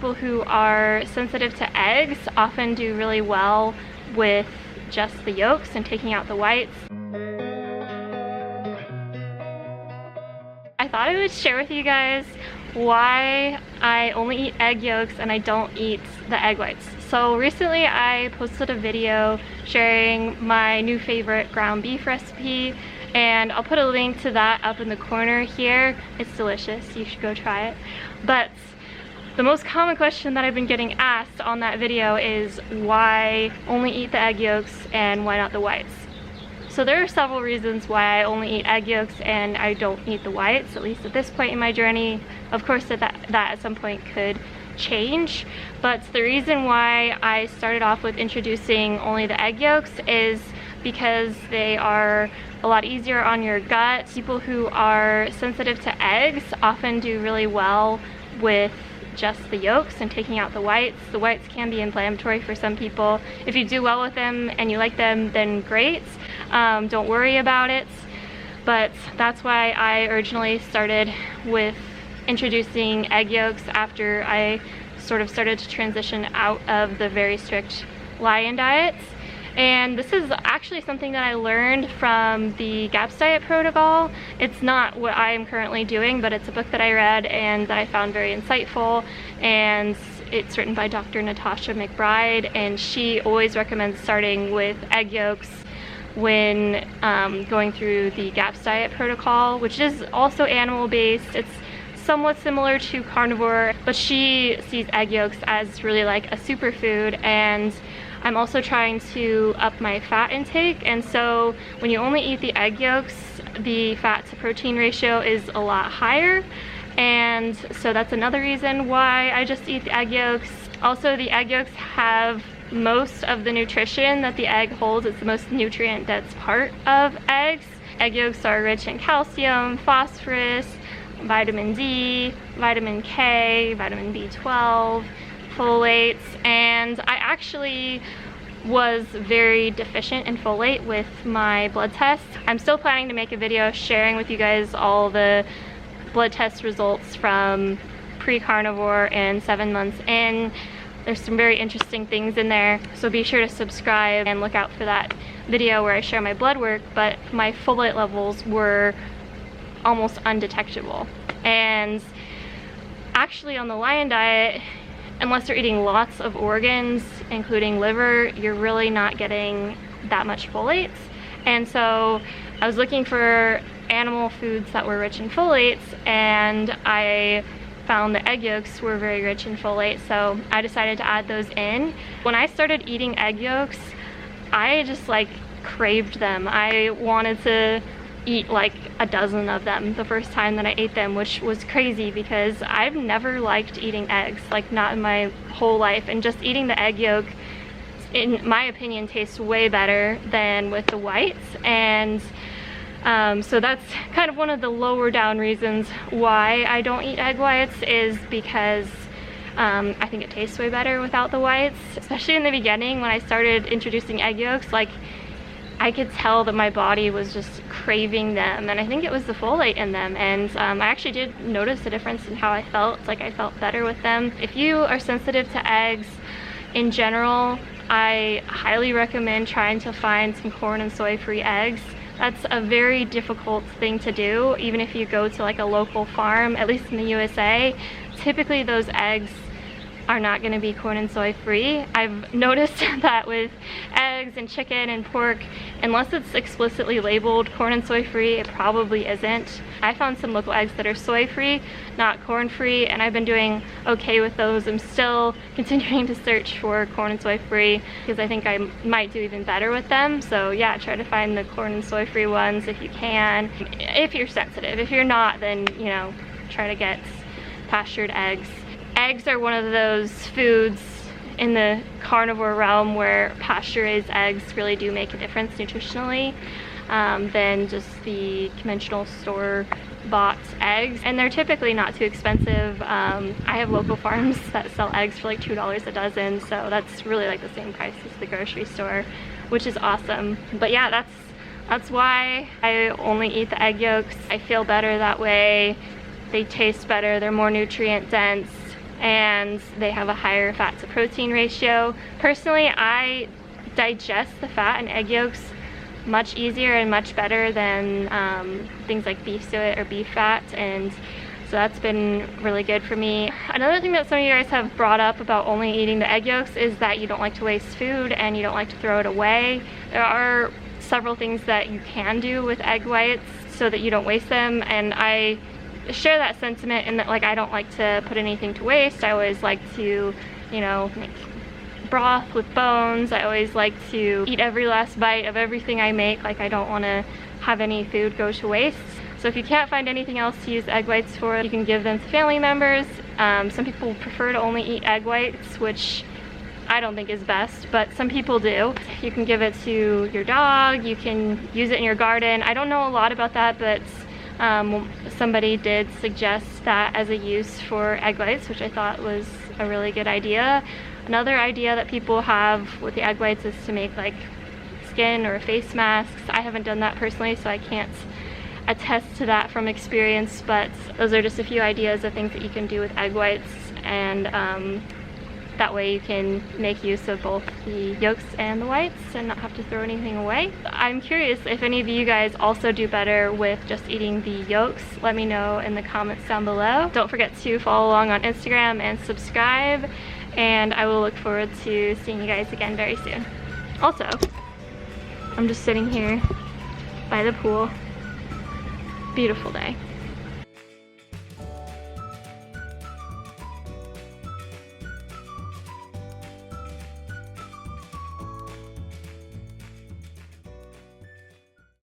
people who are sensitive to eggs often do really well with just the yolks and taking out the whites. I thought I would share with you guys why I only eat egg yolks and I don't eat the egg whites. So recently I posted a video sharing my new favorite ground beef recipe, and I'll put a link to that up in the corner here. It's delicious, you should go try it. But the most common question that I've been getting asked on that video is why only eat the egg yolks and why not the whites? So there are several reasons why I only eat egg yolks and I don't eat the whites, at least at this point in my journey. Of course that at some point could change, but the reason why I started off with introducing only the egg yolks is because they are a lot easier on your gut. People who are sensitive to eggs often do really well with just the yolks and taking out the whites. The whites can be inflammatory for some people. If you do well with them and you like them, then great. Don't worry about it. But that's why I originally started with introducing egg yolks after I sort of started to transition out of the very strict lion diets. And this is actually something that I learned from the GAPS diet protocol. It's not what I am currently doing, but it's a book that I read and that I found very insightful, and it's written by Dr. Natasha McBride, and she always recommends starting with egg yolks when going through the GAPS diet protocol, which is also animal-based. It's somewhat similar to carnivore, but she sees egg yolks as really like a superfood, and I'm also trying to up my fat intake, and so when you only eat the egg yolks, the fat to protein ratio is a lot higher, and so that's another reason why I just eat the egg yolks. Also, the egg yolks have most of the nutrition that the egg holds. It's the most nutrient dense part of eggs. Egg yolks are rich in calcium, phosphorus, vitamin D, vitamin K, vitamin B12, folates, and I actually was very deficient in folate with my blood tests. I'm still planning to make a video sharing with you guys all the blood test results from pre-carnivore and 7 months in. There's some very interesting things in there, so be sure to subscribe and look out for that video where I share my blood work, but my folate levels were almost undetectable. And actually on the lion diet, unless you're eating lots of organs, including liver, you're really not getting that much folates. And so I was looking for animal foods that were rich in folates, and I found the egg yolks were very rich in folate, so I decided to add those in. When I started eating egg yolks, I just like craved them. I wanted to eat like a dozen of them the first time that I ate them, which was crazy because I've never liked eating eggs, like not in my whole life, and just eating the egg yolk, in my opinion, tastes way better than with the whites. And so that's kind of one of the lower down reasons why I don't eat egg whites, is because I think it tastes way better without the whites. Especially in the beginning when I started introducing egg yolks, like I could tell that my body was just craving them, and I think it was the folate in them, and I actually did notice a difference in how I felt. Like I felt better with them. If you are sensitive to eggs in general, I highly recommend trying to find some corn and soy free eggs. That's a very difficult thing to do, even if you go to like a local farm, at least in the USA. Typically those eggs are not going to be corn and soy free. I've noticed that with eggs and chicken and pork, unless it's explicitly labeled corn and soy free, it probably isn't. I found some local eggs that are soy free, not corn free, and I've been doing okay with those. I'm still continuing to search for corn and soy free because I think I might do even better with them. So yeah, try to find the corn and soy free ones if you can, if you're sensitive. If you're not, then you know, try to get pastured eggs. Eggs are one of those foods in the carnivore realm where pasture-raised eggs really do make a difference nutritionally than just the conventional store-bought eggs. And they're typically not too expensive. I have local farms that sell eggs for like $2 a dozen, so that's really like the same price as the grocery store, which is awesome. But yeah, that's why I only eat the egg yolks. I feel better that way. They taste better, they're more nutrient dense, and they have a higher fat to protein ratio. Personally, I digest the fat in egg yolks much easier and much better than things like beef suet or beef fat, and so that's been really good for me. Another thing that some of you guys have brought up about only eating the egg yolks is that you don't like to waste food and you don't like to throw it away. There are several things that you can do with egg whites so that you don't waste them, and I share that sentiment in that, like, I don't like to put anything to waste. I always like to, you know, make broth with bones. I always like to eat every last bite of everything I make. Like, I don't want to have any food go to waste. So if you can't find anything else to use egg whites for, you can give them to family members. Some people prefer to only eat egg whites, which I don't think is best, but some people do. You can give it to your dog, you can use it in your garden. I don't know a lot about that, but somebody did suggest that as a use for egg whites, which I thought was a really good idea. Another idea that people have with the egg whites is to make like skin or face masks. I haven't done that personally, so I can't attest to that from experience, but those are just a few ideas of things that you can do with egg whites, and that way you can make use of both the yolks and the whites and not have to throw anything away. I'm curious if any of you guys also do better with just eating the yolks. Let me know in the comments down below. Don't forget to follow along on Instagram and subscribe, and I will look forward to seeing you guys again very soon. Also, I'm just sitting here by the pool. Beautiful day.